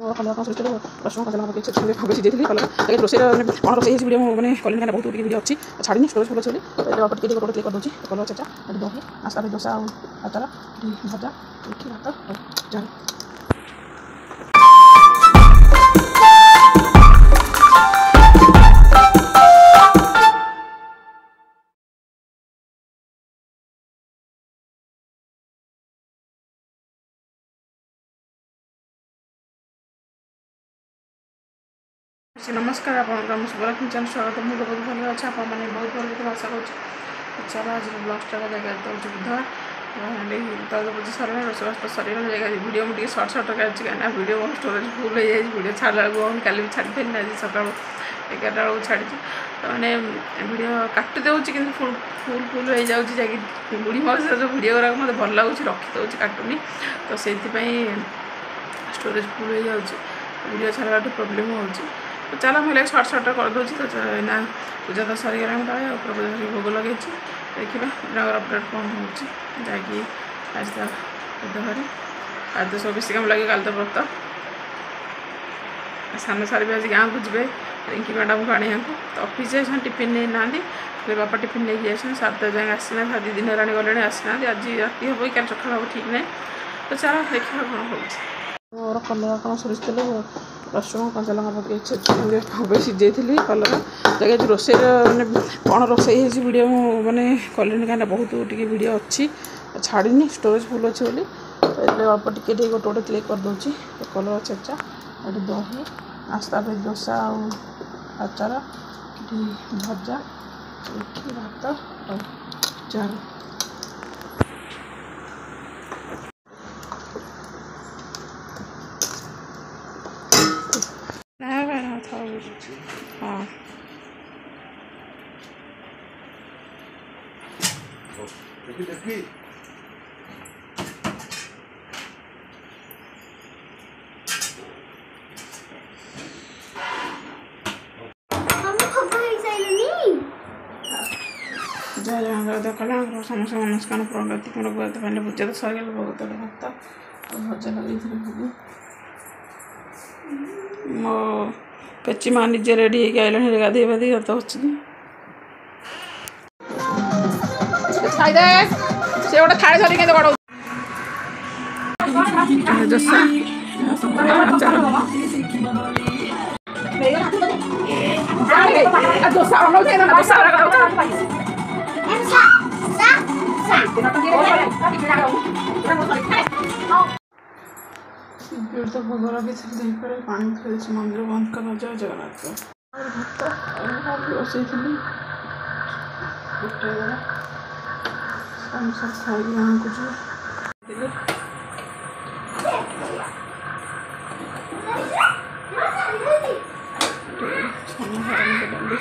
Colour कौन सोचते रसुण कचरा पकड़ बेसी देती कलर रोषे कौन रोषे वीडियो मैंने कल क्या बहुत वीडियो अच्छी छाड़ी स्टोरेज फुल अच्छी टे गोटे क्लिक कर दूसरी कलर चर्चा दही आस्ता दोसा आचार भजा भात जाए नमस्कार आपन शुभलक्ष्मी चैनल स्वागत मुझे बहुत भल अच्छे आपने बहुत भल आशा कर चल आज ब्लग स्टार्ट जगह दूसरी बुधवार तौज सर रोषवास तो सर जगह वीडियो मुझे सर्ट सर्ट कहीं वीडियो स्टोरेज फुल हो जाए वीडियो छाड़ा कल भी छाड़ी थी आज सका 11 बेलू छाड़ी तो मैंने वीडियो काटी दूसरी कि फुल फुल फुल हो जाए बुढ़ी मौसा जो वीडियो गुरा मतलब भल लगुच रखीदे काटुनी तो से स्टोरेज फुल हो जाए वीडियो छाड़ा प्रोब्लेम हो तो चलो मुझे सर्ट सर्ट करदे तो ना पूजा तो सरीगला काले ऊपर पूजा भोग लगे देखा बिनागर अपडेट कौन हो जाकि आज तो बुधवार आज तो सब बेसी कम लगे कल तो व्रत सान सार भी आज गाँव को जी रिंकी मैडम को आने तो ऑफिस जाए टिफिन नहीं ना फिर बापा टिफिन नहीं जाए सात जाए आसना 2 दिन है गले आसना आज राति हम क्या सका हम ठीक ना तो चलो देखा कौन हो कलर कौन सोच रसुण कंचा लंका पकड़ सीझे कलर जगह रोषे मैंने कौन रोषे वीडियो मैंने कल कहीं बहुत टी वीडियो अच्छी छाड़ी स्टोरेज फुल अच्छी बोली अल्प टे गोटे गोटे क्लिक कर दूसरी कलर चर्चा दही आस्ता दोसा आचार भजा भात चार हाँ जय जगह कला समस्त मनस्कामना प्रगति पूर्ण पूजा तो सर बहुत भात भजा लगे मो पेची माँ निजे रेडी आइला गाधे बाधे तो खाईदे से गोटे थाली धरिक बड़ा दोसा तो भोग लगे पानी खेल मंदिर बंद कर जय जगन्नाथ भात रोषे थी गोटे सब खाई गाँव को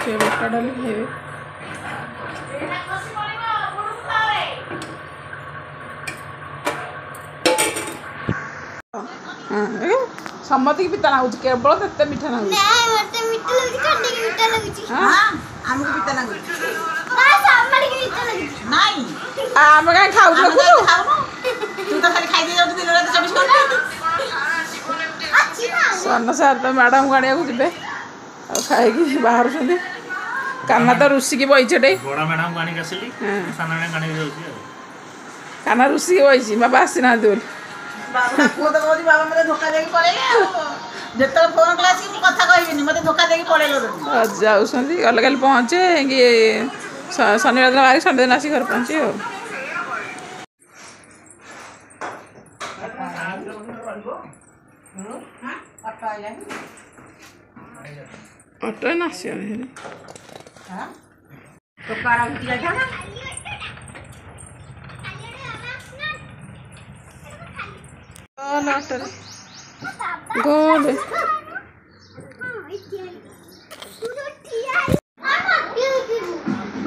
से बटा डाली खाइए सम्मति की पिता ना केवल तेते मीठा ना आम कहीं खाऊ सन सार तो मैडम गाड़िया को जी खाई बाहर काना तो रुषिकी बईचे काना रुषिकी बईची बाबा आसी ना जाऊँ गल कल पहुँचे शनिवार दिन बाहर संडे दिन आसी घर पहुँचे ऑटो ना गोल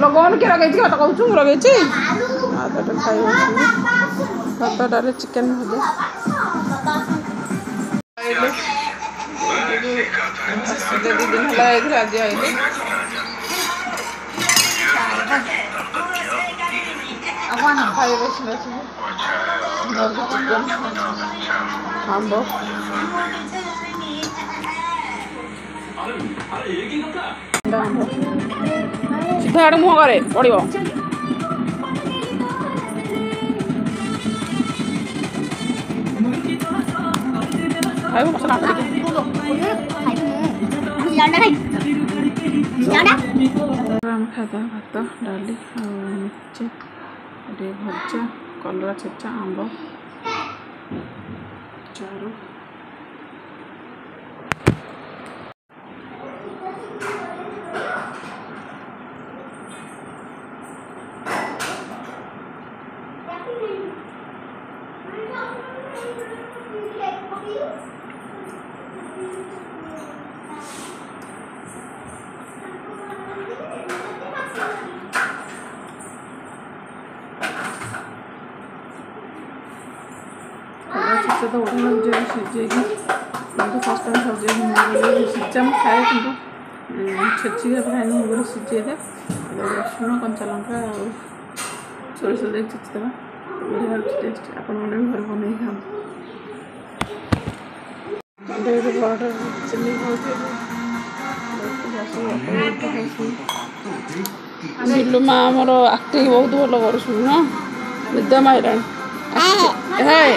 लगन के लगे कत कहूँ लगे खाई भात डाले चिकेन भजा 2 दिन है आज आइले खाइबे आंब ସିଧା ଆଡ଼େ ମୁହଁ କରେ ପଡ଼ିବ। ଖାଇବୁ ମସଲା ଆମେ ଖାଇଦେବା ଭାତ ଡାଲି ଆଉ ମିର୍ଚି ଟିକେ ଭଜା କଲରା ଛେଚା ଆମ୍ବ ଚାରୁ तो बड़ा लगे सीझे तो फर्स्ट टाइम सजेगी सीझा मैं खाए कि छेची खाए मुझे सीझे रसुण कंचा लंका और सोरिष दे छेचीदेवा बढ़िया टेस्ट आपने घर बन खाते चिल्ली बिल्लू माँ आमर आक्टिंग बहुत भल कर निद माइला हाय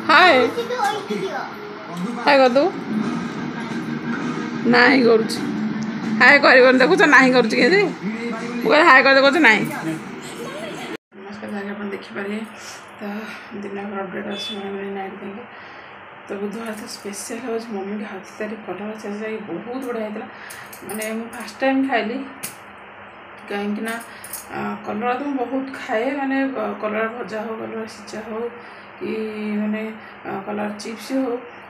हाय हाय कर दू ना ही कर हाय कर देखुच ना ही कर हाय कर देखो ना नमस्कार आप देखिपारे तो दिन अपडेट अच्छे नाइट देंगे तो बुधवार तो स्पेशल हो मम्मी के हाथ तारी कलर छेचा बहुत बढ़िया होता माने मुझे फास्ट टाइम खाइली कहीं कलरा तो बहुत खाए माने कलरा भजा हो कलरा सीचा हो कि माने कलर चिप्स हो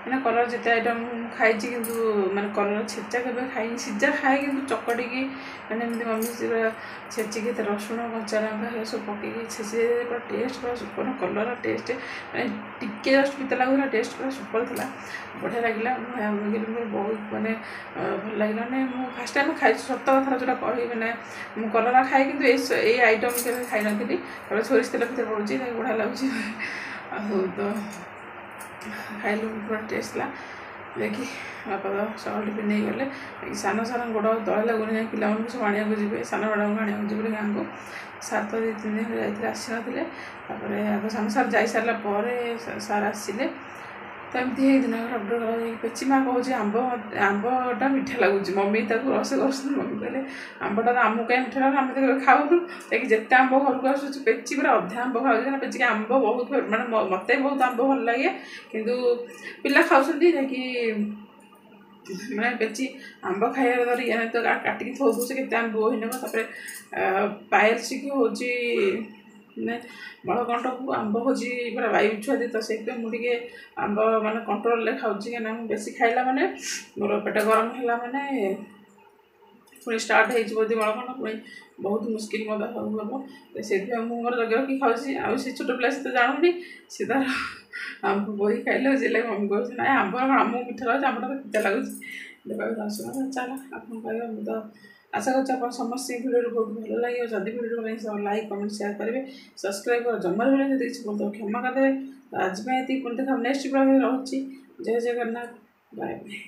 मैंने कलर जिते आइटम खाई किंतु माने कलर छेचा के खाई सीझा खाए कि चकटी मैंने मम्मी छेचिक रसुण कंचा लंका सब पकई छेची पूरा टेस्ट पूरा सुपर कलर टेस्ट मैंने टिके जस्ट पीता लगुला टेस्ट पूरा सुपर था बढ़िया लगे बहुत माने भल लगे मैंने मुझे फास्ट टाइम खाई सत कथा जो कही मैंने मुझे कलरा खाए कि आइटम के खाई नी सोरिष तेल भर पड़ी बढ़िया लगुच तो खाइलु पूरा टेस्ट ला देखी बापा तो सकाल टिफिन नहीं गले सान सान गोड़ तले लगुनि पिला सब आने को जी सान बड़ा को आने को जी गाँव को सार तो 2-3 दिन जाते आसी ना आग सान सार जा सारापर सार आसिले तो एमती दिन अपडेट पेची माँ कहे आंब आंबटा मीठा लगुच मम्मी रस कर मम्मी कहले आंबटा तो आमको कहीं मीठा लगे आम तो खाऊ देखिए जिते आंब घर को आसूँ पेची पूरा अधा आंब खाऊ पेची आंब बहुत माने मत बहुत आंब भल लगे किंतु पिला खाऊँ कि मैंने पेची आंब खाइबार धर ये तो काटिकी थो से केते आंब बोही नपर पायल्स की हूँ मैंने बड़कंठ को आंब हूँ पूरा वायु छुआ दी तो से मुझे आंब माने कंट्रोल खाऊँ क्या बेसी खाइला माने मोर पेट गरम है माने पुणी स्टार्ट होती बड़कंठ पुणी बहुत मुस्किल मत हम से मोर जगह रखी खाऊँ से छोट पिला से तो जानूनी सी तार आंब बोही खाइले से लगे मम्मी कह ना आंब आमको मीठा लगे आंबटा तो पिता लगुच देखा चल आप तो आशा कर समस्त भिडियो बहुत भल लगे जब भिडियो लगे लाइक कमेंट शेयर करेंगे सब्सक्राइब कर जमार भी नहीं बोलते क्षमा कर आज पुणी देखा नेक्स्ट ब्लॉग रही जय जगन्नाथ बाय बाय।